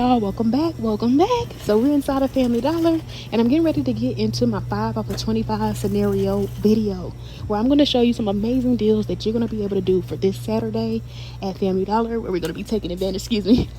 y'all, welcome back. So we're inside of Family Dollar, and I'm getting ready to get into my 5 off of 25 scenario video, where I'm going to show you some amazing deals that you're going to be able to do for this Saturday at Family Dollar, where we're going to be taking advantage,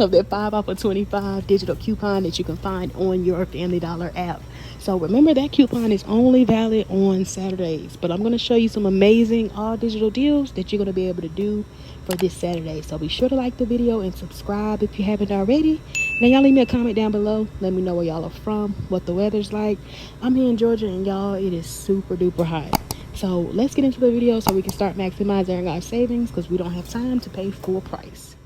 of that 5 off of 25 digital coupon that you can find on your Family Dollar app. So remember, that coupon is only valid on Saturdays, but I'm going to show you some amazing all digital deals that you're going to be able to do for this Saturday. So be sure to like the video and subscribe if you haven't already. Now y'all leave me a comment down below. Let me know where y'all are from, what the weather's like. I'm here in Georgia, and y'all, it is super duper hot. So let's get into the video so we can start maximizing our savings, because we don't have time to pay full price.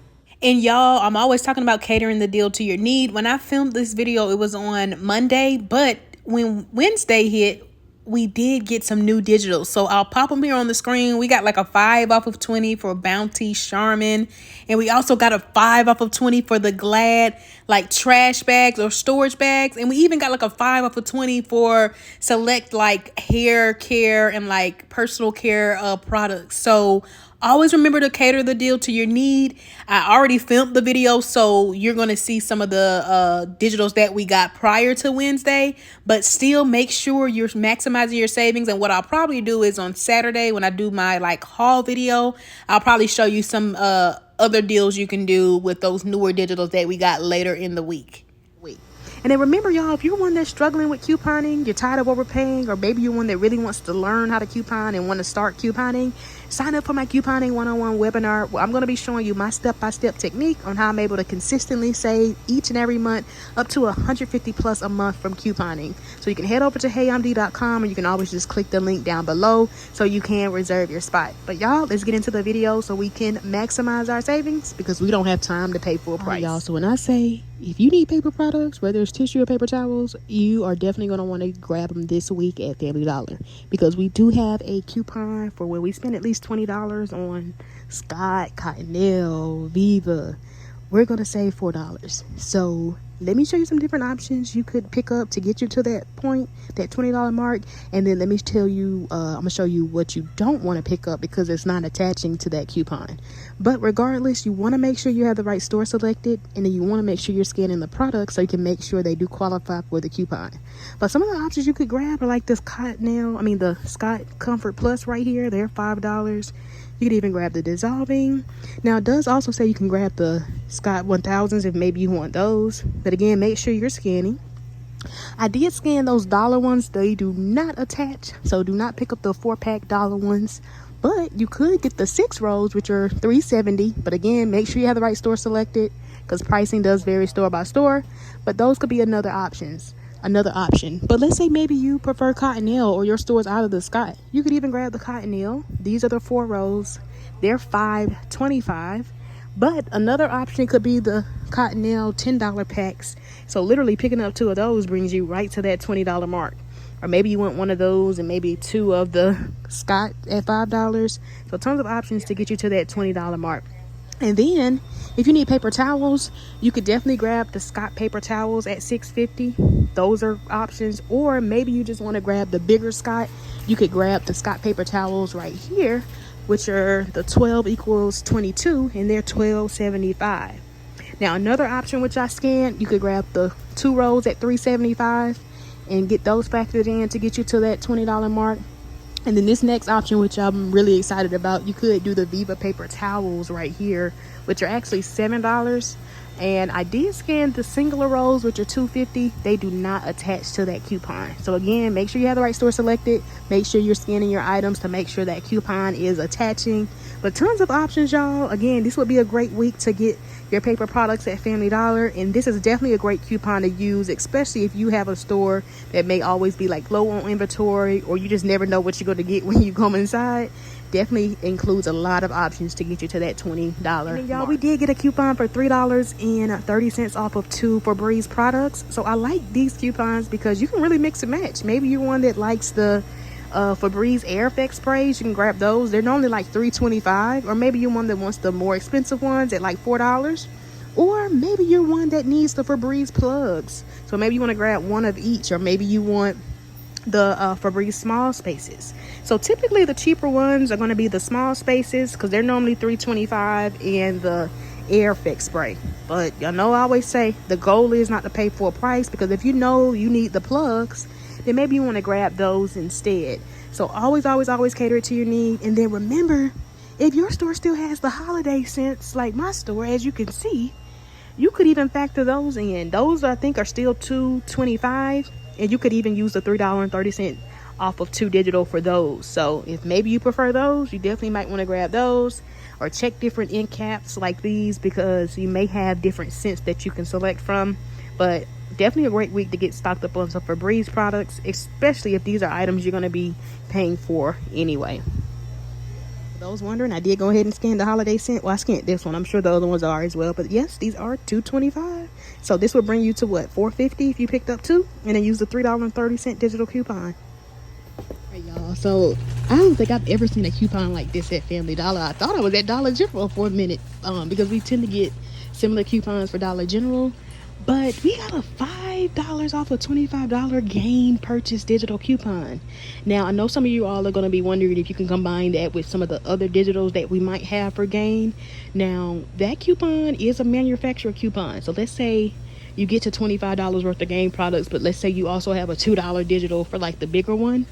And y'all, I'm always talking about catering the deal to your need. When I filmed this video, it was on Monday, but when Wednesday hit, we did get some new digitals. So I'll pop them here on the screen. We got like a 5 off of 20 for Bounty Charmin. And we also got a 5 off of 20 for the Glad, like trash bags or storage bags. And we even got like a 5 off of 20 for select like hair care and like personal care products. So always remember to cater the deal to your need. I already filmed the video, so you're going to see some of the digitals that we got prior to Wednesday. But still, make sure you're maximizing your savings. And what I'll probably do is on Saturday, when I do my like haul video, I'll probably show you some other deals you can do with those newer digitals that we got later in the week. And then remember, y'all, if you're one that's struggling with couponing, you're tired of overpaying, or maybe you're one that really wants to learn how to coupon and want to start couponing, sign up for my couponing one-on-one webinar, where I'm going to be showing you my step-by-step technique on how I'm able to consistently save each and every month up to $150+ a month from couponing. So you can head over to heyimd.com, or you can always just click the link down below so you can reserve your spot. But y'all, let's get into the video so we can maximize our savings, because we don't have time to pay full price. Y'all, so when I say if you need paper products, whether it's tissue or paper towels, you are definitely going to want to grab them this week at Family Dollar, because we do have a coupon for when we spend at least $20 on Scott, Cottonelle, Viva, we're going to save $4. So let me show you some different options you could pick up to get you to that point, that $20 mark. And then let me tell you, I'm going to show you what you don't want to pick up, because it's not attaching to that coupon. But regardless, you want to make sure you have the right store selected, and then you want to make sure you're scanning the product so you can make sure they do qualify for the coupon. But some of the options you could grab are like this the Scott Comfort Plus right here. They're $5. You could even grab the dissolving. Now, it does also say you can grab the Scott 1000s if maybe you want those. But again, make sure you're scanning. I did scan those dollar ones. They do not attach, so do not pick up the 4-pack dollar ones. But you could get the 6 rolls, which are $3.70. But again, make sure you have the right store selected, because pricing does vary store by store. But those could be another option. But let's say maybe you prefer Cottonelle, or your store's out of the Scott. You could even grab the Cottonelle. These are the 4 rolls. They're $5.25. But another option could be the Cottonelle $10 packs. So literally picking up 2 of those brings you right to that $20 mark. Or maybe you want one of those and maybe 2 of the Scott at $5. So tons of options to get you to that $20 mark. And then if you need paper towels, you could definitely grab the Scott paper towels at $6.50. Those are options. Or maybe you just want to grab the bigger Scott. You could grab the Scott paper towels right here, which are the 12 equals 22, and they're $12.75. Now, another option which I scanned, you could grab the 2 rolls at $3.75 and get those factored in to get you to that $20 mark. And then this next option, which I'm really excited about, you could do the Viva paper towels right here, which are actually $7. And I did scan the singular rolls, which are $2.50. They do not attach to that coupon. So again, make sure you have the right store selected. Make sure you're scanning your items to make sure that coupon is attaching. But tons of options, y'all. Again, this would be a great week to get your paper products at Family Dollar. And this is definitely a great coupon to use, especially if you have a store that may always be like low on inventory, or you just never know what you're going to get when you come inside. Definitely includes a lot of options to get you to that $20 And y'all, we did get a coupon for $3.30 off of 2 Febreze products. So I like these coupons because you can really mix and match. Maybe you're one that likes the Febreze Air Effect sprays. You can grab those. They're normally like $3.25. Or maybe you're one that wants the more expensive ones at like $4. Or maybe you're one that needs the Febreze plugs. So maybe you want to grab one of each. Or maybe you want the Febreze small spaces. So typically the cheaper ones are going to be the small spaces, because they're normally $3.25, and the air effect spray. But y'all know I always say the goal is not to pay full price, because if you know you need the plugs, then maybe you want to grab those instead. So always cater it to your need. And then remember, if your store still has the holiday scents like my store, as you can see, you could even factor those in. Those I think are still $2.25, and you could even use the $3.30 off of 2 digital for those. So if maybe you prefer those, you definitely might want to grab those, or check different end caps like these, because you may have different scents that you can select from. But definitely a great week to get stocked up on some Febreze products, especially if these are items you're going to be paying for anyway. For those wondering, I did go ahead and scan the holiday scent. Well, I scanned this one. I'm sure the other ones are as well. But yes, these are $2.25. So this will bring you to what, $4.50 if you picked up 2, and then use the $3.30 digital coupon. Alright, y'all, so I don't think I've ever seen a coupon like this at Family Dollar. I thought I was at Dollar General for a minute, because we tend to get similar coupons for Dollar General. But we got a $5 off a $25 gain purchase digital coupon. Now, I know some of you all are going to be wondering if you can combine that with some of the other digitals that we might have for gain. Now, that coupon is a manufacturer coupon. So let's say you get to $25 worth of gain products, but let's say you also have a $2 digital for like the bigger one.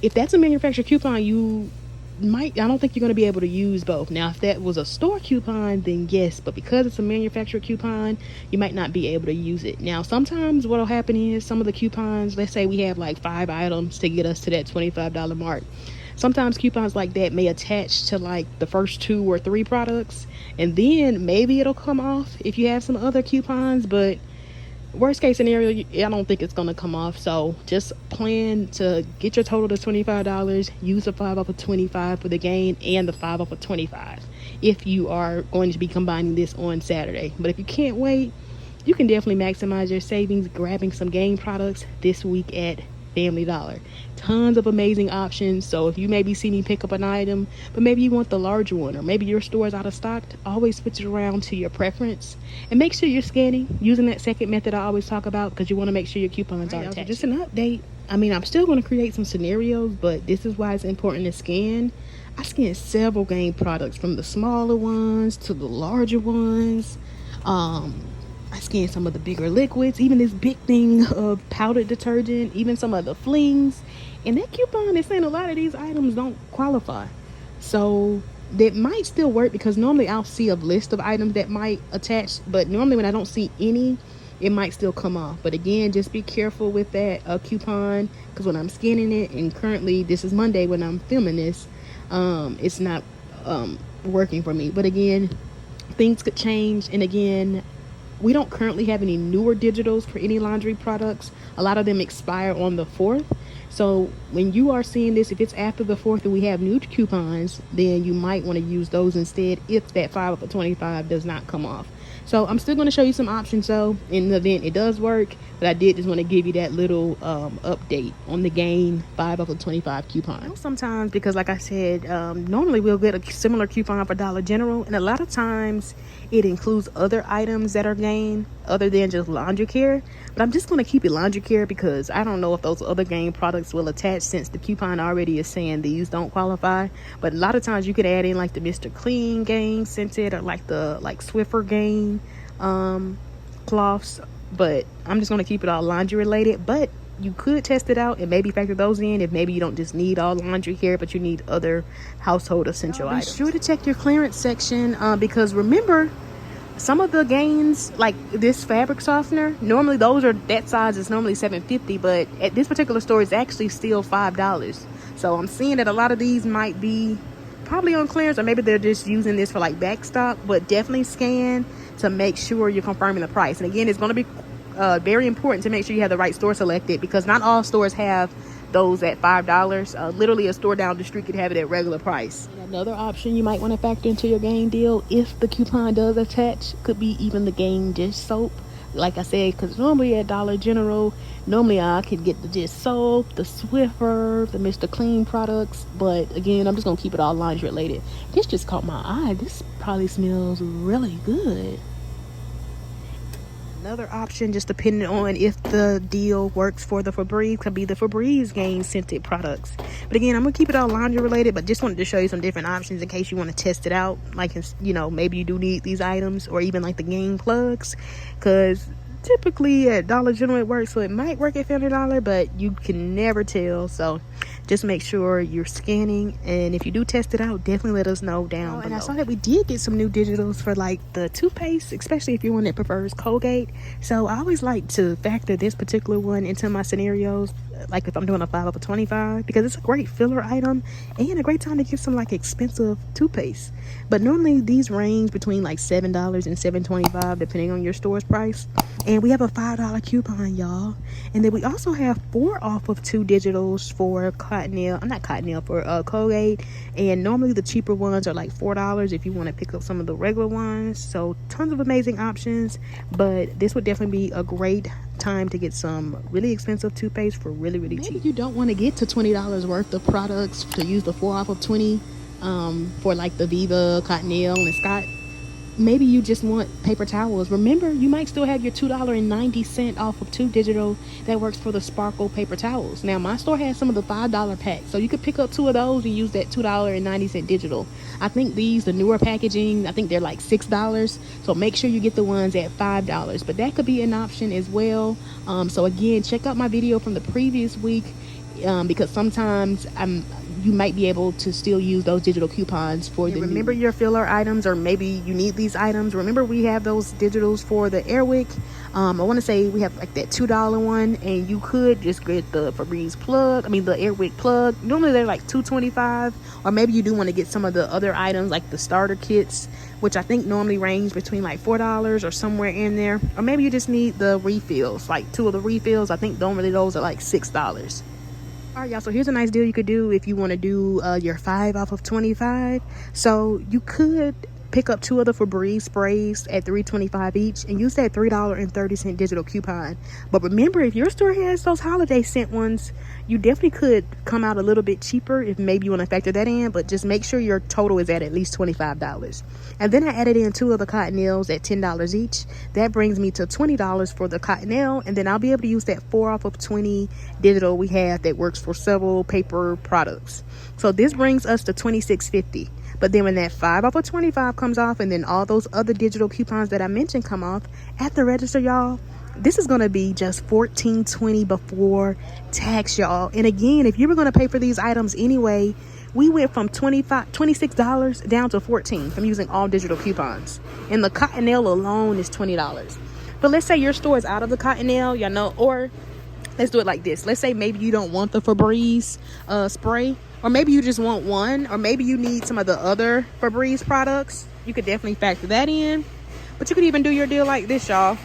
If that's a manufacturer coupon, I don't think you're going to be able to use both. Now, if that was a store coupon, then yes, but because it's a manufacturer coupon, you might not be able to use it. Now, sometimes what'll happen is some of the coupons, let's say we have like 5 items to get us to that $25 mark. Sometimes coupons like that may attach to like the first 2 or 3 products, and then maybe it'll come off if you have some other coupons. But worst case scenario, I don't think it's going to come off. So just plan to get your total to $25, use the 5 off of 25 for the gain, and the 5 off of 25 if you are going to be combining this on Saturday. But if you can't wait, you can definitely maximize your savings grabbing some gain products this week at Family Dollar. Tons of amazing options. So if you maybe see me pick up an item, but maybe you want the larger one, or maybe your store is out of stock, always switch it around to your preference, and make sure you're scanning using that second method I always talk about, because you want to make sure your coupons are attached. So just an update. I mean, I'm still going to create some scenarios, but this is why it's important to scan. I scanned several gain products, from the smaller ones to the larger ones. I scanned some of the bigger liquids, even this big thing of powdered detergent, even some of the flings. And that coupon is saying a lot of these items don't qualify. So that might still work, because normally I'll see a list of items that might attach, but normally when I don't see any, it might still come off. But again, just be careful with that coupon, because when I'm scanning it, and currently this is Monday when I'm filming this, it's not working for me. But again, things could change. And again, we don't currently have any newer digitals for any laundry products. A lot of them expire on the 4th. So when you are seeing this, if it's after the 4th and we have new coupons, then you might want to use those instead if that 5 off of 25 does not come off. So I'm still going to show you some options, though, in the event it does work. But I did just want to give you that little update on the gain 5 off of 25 coupon. Sometimes, because like I said, normally we'll get a similar coupon for Dollar General, and a lot of times it includes other items that are gain other than just laundry care. But I'm just going to keep it laundry care, because I don't know if those other gain products will attach, since the coupon already is saying these don't qualify. But a lot of times you could add in like the Mr. Clean gain scented, or like the Swiffer gain cloths. But I'm just going to keep it all laundry related. But you could test it out and maybe factor those in if maybe you don't just need all laundry care, but you need other household essential items. Be sure to check your clearance section, because remember, some of the gains, like this fabric softener, normally those are, that size is normally $7.50, but at this particular store it's actually still $5. So I'm seeing that a lot of these might be probably on clearance, or maybe they're just using this for like back stock. But definitely scan to make sure you're confirming the price. And again, it's going to be very important to make sure you have the right store selected, because not all stores have those at $5. Literally a store down the street could have it at regular price. And another option you might want to factor into your gain deal, if the coupon does attach, could be even the gain dish soap. Like I said, because normally at Dollar General, normally I could get the dish soap, the Swiffer, the Mr. Clean products. But again, I'm just going to keep it all laundry related. This just caught my eye. This probably smells really good. Another option, just depending on if the deal works for the Febreze, could be the Febreze Game scented products. But again, I'm gonna keep it all laundry related, but just wanted to show you some different options in case you want to test it out. Like, you know, maybe you do need these items, or even like the game plugs, because typically at Dollar General it works, so it might work at Family Dollar, but you can never tell. So just make sure you're scanning, and if you do test it out, definitely let us know down below. And I saw that we did get some new digitals for like the toothpaste, especially if you're one that prefers Colgate. So I always like to factor this particular one into my scenarios, like if I'm doing a 5 off of 25, because it's a great filler item and a great time to get some like expensive toothpaste. But normally these range between like $7 and $7.25 depending on your store's price. And we have a $5 coupon, y'all. And then we also have 4 off of 2 digitals for for Colgate. And normally the cheaper ones are like $4 if you want to pick up some of the regular ones. So tons of amazing options, but this would definitely be a great time to get some really expensive toothpaste for really cheap. Maybe you don't want to get to $20 worth of products to use the 4 off of 20 for like the Viva, Cottonelle, and Scott. Maybe you just want paper towels. Remember, you might still have your $2.90 off of 2 digital that works for the Sparkle paper towels. Now, my store has some of the $5 packs, so you could pick up 2 of those and use that $2.90 digital. I think these, the newer packaging, I think they're like $6, so make sure you get the ones at $5. But that could be an option as well. So again, check out my video from the previous week, because sometimes you might be able to still use those digital coupons for the remember your filler items, or maybe you need these items. Remember, we have those digitals for the Airwick. I want to say we have like that $2 one, and you could just get the Febreze plug, the Airwick plug. Normally they're like $2.25, or maybe you do want to get some of the other items like the starter kits, which I think normally range between like $4 or somewhere in there. Or maybe you just need the refills, like 2 of the refills. I think normally those are like $6. All right, y'all, so here's a nice deal you could do if you want to do your 5 off of 25. So you could pick up 2 of the Febreze sprays at $3.25 each and use that $3.30 digital coupon. But remember, if your store has those holiday scent ones, you definitely could come out a little bit cheaper if maybe you want to factor that in, but just make sure your total is at least $25. And then I added in 2 of the Cottonelles at $10 each. That brings me to $20 for the Cottonelle, and then I'll be able to use that 4 off of 20 digital we have that works for several paper products. So this brings us to $26.50. But then when that 5 off of 25 comes off, and then all those other digital coupons that I mentioned come off at the register, y'all, this is going to be just $14.20 before tax, y'all. And again, if you were going to pay for these items anyway, we went from $26 down to $14 from using all digital coupons. And the Cottonelle alone is $20. But let's say your store is out of the Cottonelle, y'all know, or let's do it like this. Let's say maybe you don't want the Febreze spray, or maybe you just want one, or maybe you need some of the other Febreze products. You could definitely factor that in. But you could even do your deal like this, y'all,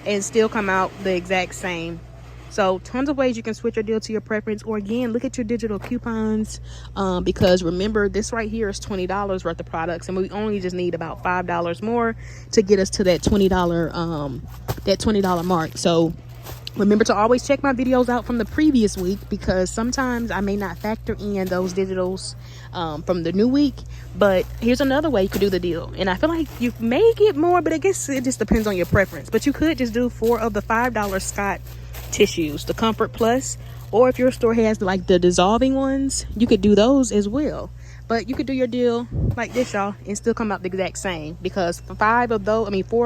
and still come out the exact same. So tons of ways you can switch your deal to your preference. Or again, look at your digital coupons, because remember, this right here is $20 worth of products, and we only just need about $5 more to get us to that $20 mark. So remember to always check my videos out from the previous week, because sometimes I may not factor in those digitals from the new week. But here's another way you could do the deal, and I feel like you may get more, but I guess it just depends on your preference. But you could just do 4 of the $5 Scott tissues, the Comfort Plus, or if your store has like the dissolving ones, you could do those as well. But you could do your deal like this, y'all, and still come out the exact same, because 4 of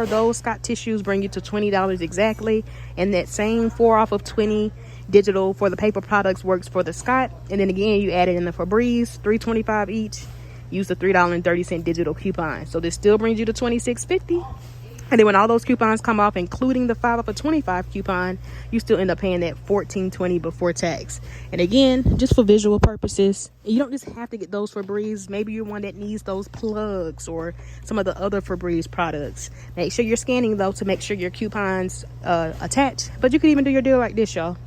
those Scott tissues bring you to $20 exactly, and that same 4 off of 20 digital for the paper products works for the Scott. And then again, you add it in the Febreze, $3.25 each. Use the $3.30 digital coupon. So this still brings you to $26.50. And then when all those coupons come off, including the 5 off of 25 coupon, you still end up paying that $14.20 before tax. And again, just for visual purposes, you don't just have to get those Febreze. Maybe you're one that needs those plugs or some of the other Febreze products. Make sure you're scanning, though, to make sure your coupons attach. But you can even do your deal like this, y'all.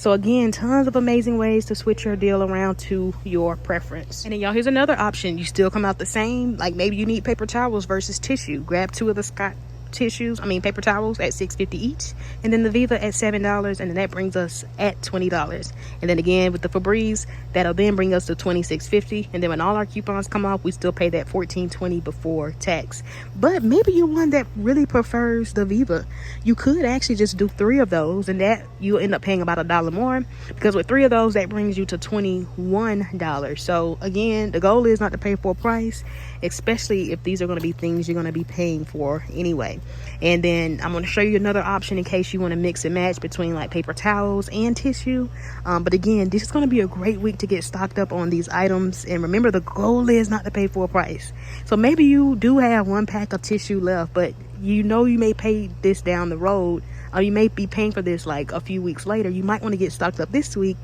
So again, tons of amazing ways to switch your deal around to your preference. And then, y'all, here's another option. You still come out the same. Like maybe you need paper towels versus tissue. Grab 2 of the Scott paper towels at $6.50 each, and then the Viva at $7, and then that brings us at $20. And then again with the Febreze, that'll then bring us to $26.50, and then when all our coupons come off, we still pay that $14.20 before tax. But maybe you're one that really prefers the Viva. You could actually just do 3 of those, and that you'll end up paying about $1 more, because with 3 of those, that brings you to $21. So again, the goal is not to pay full price, especially if these are going to be things you're going to be paying for anyway. And then I'm going to show you another option in case you want to mix and match between like paper towels and tissue. But again, this is going to be a great week to get stocked up on these items. And remember, the goal is not to pay full price. So maybe you do have 1 pack of tissue left, but you know you may pay this down the road, or you may be paying for this like a few weeks later. You might want to get stocked up this week,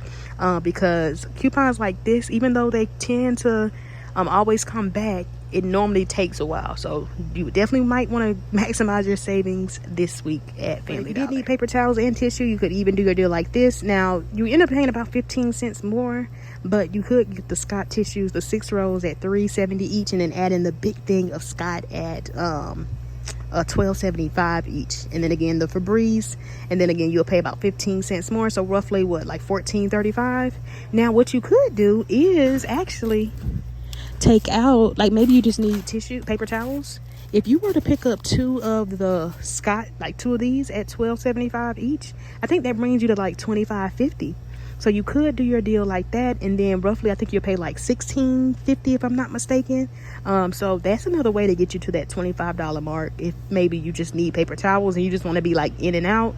because coupons like this, even though they tend to always come back, it normally takes a while. So you definitely might want to maximize your savings this week at Family Dollar. If you did need paper towels and tissue, you could even do your deal like this. Now you end up paying about 15 cents more, but you could get the Scott tissues, the 6 rolls at $3.70 each, and then add in the big thing of Scott at $12.75 each. And then again the Febreze, and then again you'll pay about 15 cents more, so roughly what, like $14.35. Now what you could do is actually take out, like maybe you just need paper towels. If you were to pick up 2 of the Scott, like 2 of these at $12.75 each, I think that brings you to like $25.50. So you could do your deal like that, and then roughly I think you'll pay like $16.50 if I'm not mistaken. So that's another way to get you to that $25 mark if maybe you just need paper towels and you just want to be like in and out.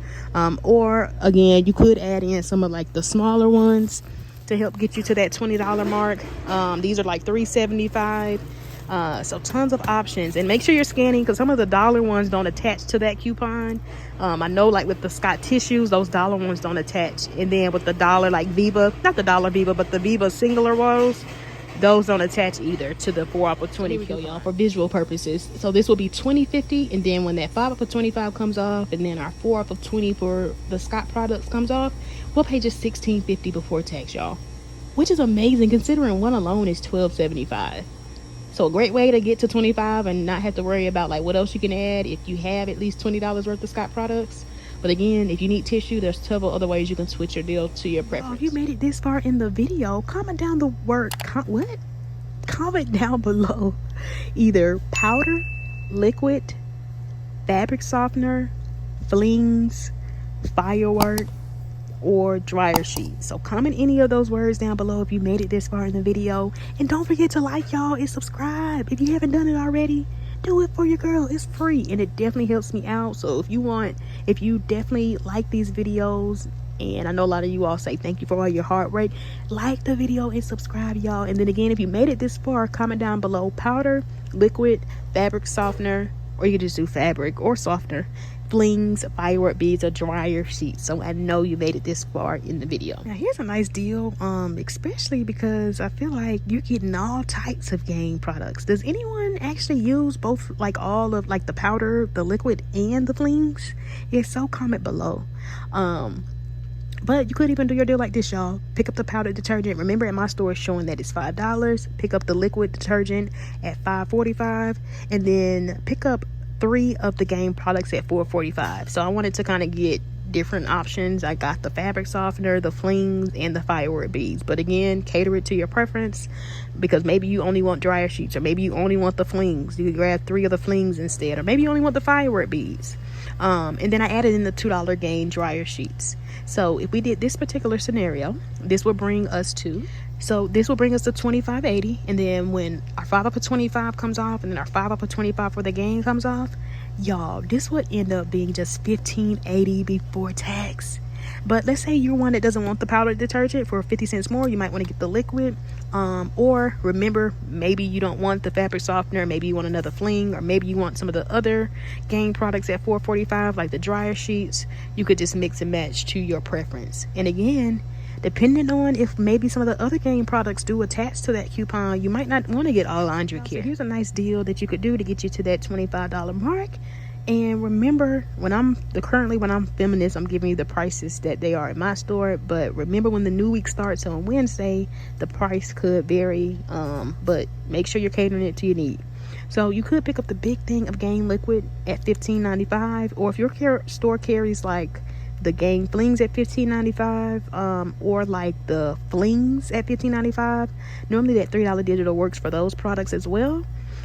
Or again, you could add in some of like the smaller ones to help get you to that $20 mark. These are like $3.75. So tons of options, and make sure you're scanning, because some of the dollar ones don't attach to that coupon. I know like with the Scott tissues, those dollar ones don't attach, and then with the dollar like Viva, not the dollar Viva, but the Viva singular rolls, those don't attach either to the 4 off of 20 y'all, for visual purposes. So this will be $20.50, and then when that 5 off of 25 comes off, and then our 4 off of 20 for the Scott products comes off, we'll pay just $16.50 before tax, y'all, which is amazing considering one alone is $12.75. So a great way to get to 25 and not have to worry about like what else you can add if you have at least $20 worth of Scott products. But again, if you need tissue, there's several other ways you can switch your deal to your preference. If you made it this far in the video, comment down the word comment down below either powder, liquid, fabric softener, flings, firework, or dryer sheet. So comment any of those words down below if you made it this far in the video, and don't forget to like, y'all, and subscribe if you haven't done it already. Do it for your girl. It's free, and it definitely helps me out. So if you definitely like these videos, and I know a lot of you all say thank you for all your hard work, like the video and subscribe, y'all. And then again, if you made it this far, comment down below powder, liquid, fabric softener, or you can just do fabric or softener, flings, firework beads, or dryer sheets. So I know you made it this far in the video. Now here's a nice deal, especially because I feel like you're getting all types of game products. Does anyone actually use both, like all of like the powder, the liquid, and the flings? If so, comment below. But you could even do your deal like this, y'all. Pick up the powder detergent. Remember, at my store it's showing that it's $5. Pick up the liquid detergent at $5.45, and then pick up 3 of the game products at $4.45. So I wanted to kind of get different options. I got the fabric softener, the flings, and the firework beads. But again, cater it to your preference, because maybe you only want dryer sheets, or maybe you only want the flings. You can grab 3 of the flings instead, or maybe you only want the firework beads. And then I added in the $2 game dryer sheets. So if we did this particular scenario, this will bring us to $25.80, and then when our 5 off of 25 comes off, and then our 5 off of 25 for the game comes off, y'all, this would end up being just $15.80 before tax. But let's say you're one that doesn't want the powder detergent for 50 cents more. You might want to get the liquid, or remember, maybe you don't want the fabric softener, maybe you want another fling, or maybe you want some of the other game products at $4.45, like the dryer sheets. You could just mix and match to your preference. And again, depending on if maybe some of the other game products do attach to that coupon, you might not want to get all laundry care. So here's a nice deal that you could do to get you to that $25 mark. And remember, when I'm feminist, I'm giving you the prices that they are at my store. But remember, when the new week starts on Wednesday, the price could vary, but make sure you're catering it to your need. So you could pick up the big thing of Gain liquid at $15.95, or if your store carries like the Gain flings at $15.95, or like the flings at $15.95, normally that $3 digital works for those products as well.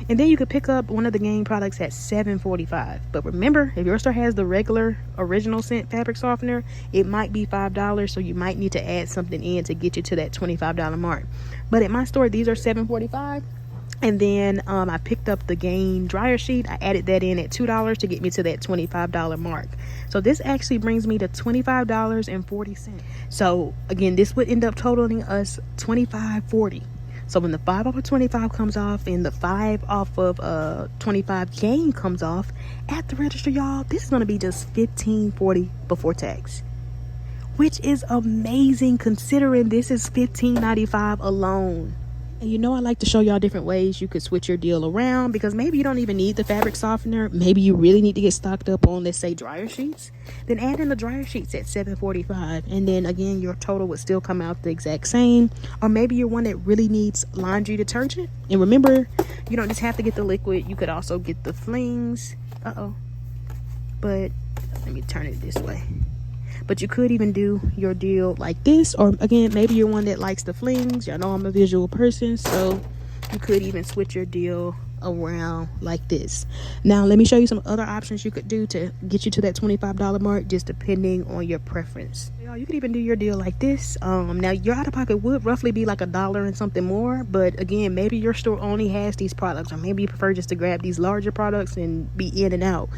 And then you could pick up one of the Gain products at $7.45. But remember, if your store has the regular original scent fabric softener, it might be $5, so you might need to add something in to get you to that $25 mark. But at my store, these are $7.45. And then I picked up the Gain dryer sheet. I added that in at $2 to get me to that $25 mark. So this actually brings me to $25.40. So again, this would end up totaling us $25.40. So when the 5 off of 25 comes off and the 5 off of 25 Gain comes off at the register, y'all, this is going to be just $15.40 before tax, which is amazing considering this is $15.95 alone. And you know, I like to show y'all different ways you could switch your deal around, because maybe you don't even need the fabric softener. Maybe you really need to get stocked up on, let's say, dryer sheets. Then add in the dryer sheets at $7.45, and then again your total would still come out the exact same. Or maybe you're one that really needs laundry detergent, and remember, you don't just have to get the liquid, you could also get the flings. But let me turn it this way. But you could even do your deal like this, or again, maybe you're one that likes the flings. Y'all know I'm a visual person, so you could even switch your deal around like this. Now let me show you some other options you could do to get you to that $25 mark, just depending on your preference. You could even do your deal like this. Now your out-of-pocket would roughly be like $1 and something more, but again, maybe your store only has these products, or maybe you prefer just to grab these larger products and be in and out,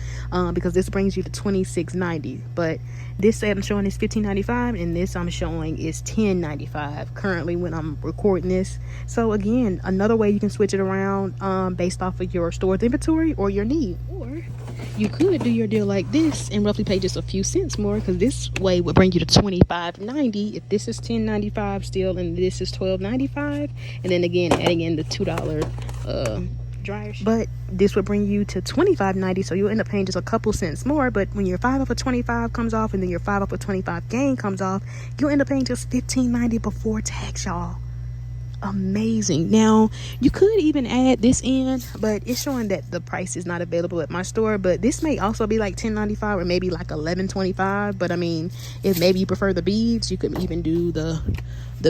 because this brings you to $26.90. But this I'm showing is $15.95, and this I'm showing is $10.95 currently when I'm recording this. So again, another way you can switch it around based off of your store's inventory or your need. Or you could do your deal like this and roughly pay just a few cents more, because this way would bring you to $25.90 if this is $10.95 still, and this is $12.95, and then again adding in the $2 dryer sheet. But this would bring you to $25.90, so you'll end up paying just a couple cents more. But when your 5 off of 25 comes off, and then your 5 off of 25 Gain comes off, you'll end up paying just $15.90 before tax, y'all. Amazing. Now you could even add this in, but it's showing that the price is not available at my store. But this may also be like $10.95 or maybe like $11.25. But I mean, if maybe you prefer the beads, you could even do the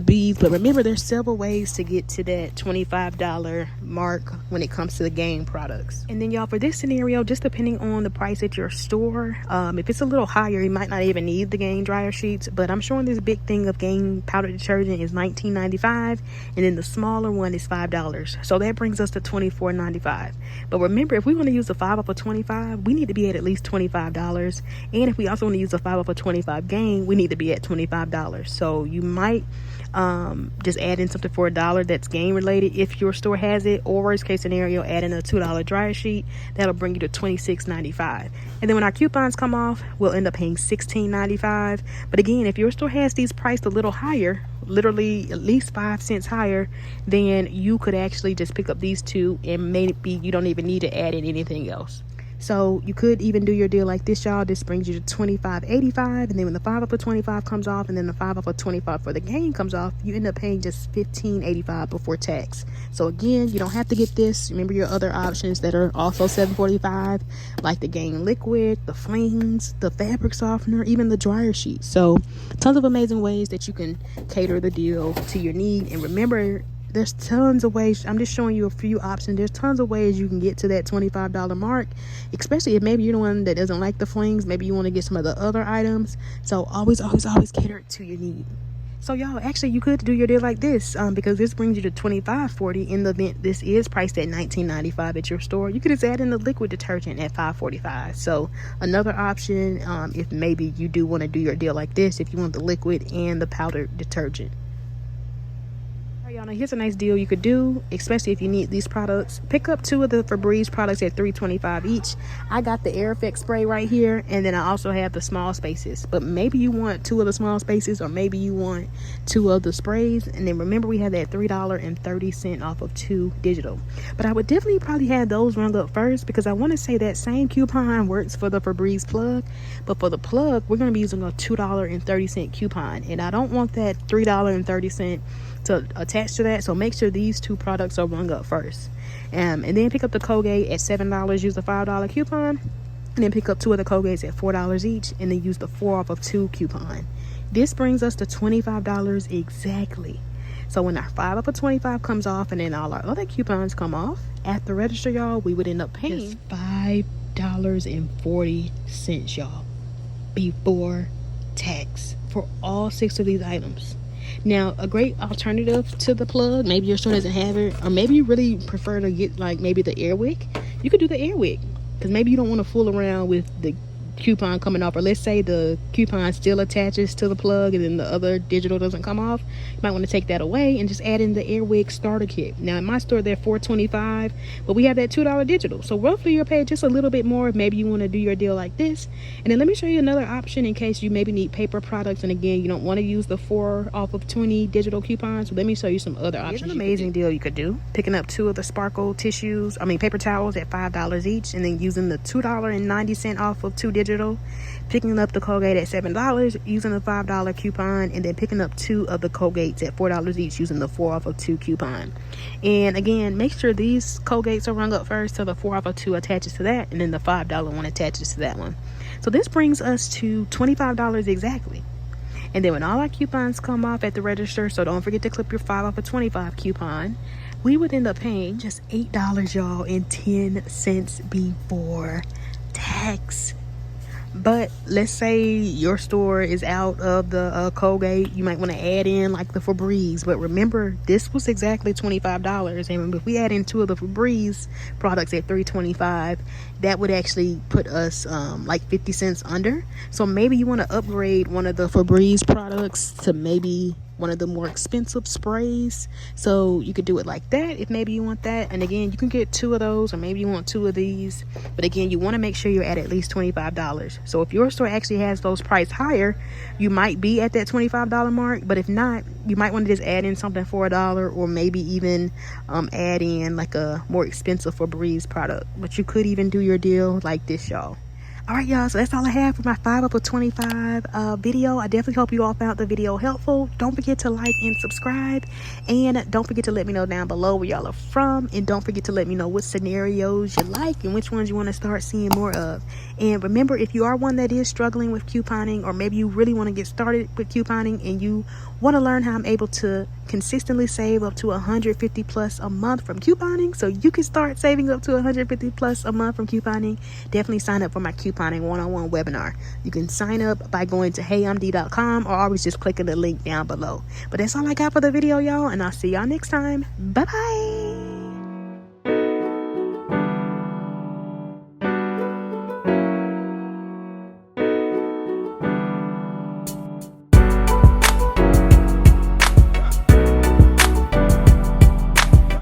beads. But remember, there's several ways to get to that $25 mark when it comes to the Gain products. And then y'all, for this scenario, just depending on the price at your store, if it's a little higher, you might not even need the Gain dryer sheets. But I'm showing this big thing of Gain powder detergent is $19.95, and then the smaller one is $5. So that brings us to $24.95. But remember, if we want to use the 5 off of 25, we need to be at least $25. And if we also want to use the 5 off of 25 Gain, we need to be at $25. So you might just add in something for $1 that's Gain related if your store has it, or worst case scenario, add in a $2 dryer sheet. That'll bring you to $26.95. And then when our coupons come off, we'll end up paying $16.95. But again, if your store has these priced a little higher, literally at least 5 cents higher, then you could actually just pick up these two, and maybe you don't even need to add in anything else. So you could even do your deal like this, y'all. This brings you to $25.85, and then when the 5 off of 25 comes off, and then the 5 off of 25 for the Gain comes off, you end up paying just $15.85 before tax. So again, you don't have to get this. Remember your other options that are also $7.45, like the Gain liquid, the flings, the fabric softener, even the dryer sheet. So tons of amazing ways that you can cater the deal to your need. And remember, there's tons of ways. I'm just showing you a few options. There's tons of ways you can get to that $25 mark, especially if maybe you're the one that doesn't like the flings. Maybe you want to get some of the other items. So always cater it to your need. So y'all, actually you could do your deal like this, because this brings you to $25.40 in the event this is priced at $19.95 at your store. You could just add in the liquid detergent at $5.45. So another option, if maybe you do want to do your deal like this, if you want the liquid and the powdered detergent. Y'all, now here's a nice deal you could do, especially if you need these products. Pick up 2 of the Febreze products at $3.25 each. I got the Air Effect spray right here, and then I also have the small spaces. But maybe you want 2 of the small spaces, or maybe you want 2 of the sprays. And then remember, we have that $3.30 off of 2 digital. But I would definitely probably have those rung up first, because I want to say that same coupon works for the Febreze plug, but for the plug we're going to be using a $2.30 coupon, and I don't want that $3.30 to attach to that. So make sure these two products are rung up first. And then pick up the Colgate at $7, use the $5 coupon. And then pick up 2 of the Colgates at $4 each, and then use the 4 off of 2 coupon. This brings us to $25 exactly. So when our 5 off of 25 comes off and then all our other coupons come off, at the register, y'all, we would end up paying just $5.40, y'all, before tax for all 6 of these items. Now, a great alternative to the plug, maybe your store doesn't have it, or maybe you really prefer to get like maybe the Airwick, you could do the Airwick. Because maybe you don't want to fool around with the coupon coming off, or let's say the coupon still attaches to the plug and then the other digital doesn't come off. You might want to take that away and just add in the Airwick starter kit. Now in my store they're $4.25, but we have that $2 digital, so roughly you'll pay just a little bit more if maybe you want to do your deal like this. And then let me show you another option in case you maybe need paper products, and again you don't want to use the 4 off of 20 digital coupons. So let me show you some other options. Here's an amazing deal you could do: picking up 2 of the sparkle paper towels at $5 each, and then using the $2.90 off of 2 digital, picking up the Colgate at $7 using the $5 coupon, and then picking up 2 of the Colgates at $4 each using the 4 off of 2 coupon. And again, make sure these Colgates are rung up first, so the 4 off of 2 attaches to that, and then the $5 one attaches to that one. So this brings us to $25 exactly. And then when all our coupons come off at the register, so don't forget to clip your 5 off of 25 coupon, we would end up paying just $8, y'all, and 10 cents before tax. But let's say your store is out of the Colgate, you might want to add in like the Febreze. But remember, this was exactly $25, and if we add in 2 of the Febreze products at $3.25, that would actually put us like 50 cents under. So maybe you want to upgrade one of the Febreze products to maybe one of the more expensive sprays. So you could do it like that if maybe you want that. And again, you can get 2 of those, or maybe you want 2 of these. But again, you want to make sure you're at least $25. So if your store actually has those priced higher, you might be at that $25 mark. But if not, you might want to just add in something for $1, or maybe even add in like a more expensive Febreze product. But you could even do your deal like this, y'all. All right, y'all, so that's all I have for my 5 off of 25 video. I definitely hope you all found the video helpful. Don't forget to like and subscribe, and don't forget to let me know down below where y'all are from, and don't forget to let me know what scenarios you like and which ones you want to start seeing more of. And remember, if you are one that is struggling with couponing, or maybe you really want to get started with couponing and you want to learn how I'm able to consistently save up to $150 plus a month from couponing, so you can start saving up to $150 plus a month from couponing, definitely sign up for my couponing one-on-one webinar. You can sign up by going to heyimd.com, or always just clicking the link down below. But that's all I got for the video, y'all, and I'll see y'all next time. Bye bye.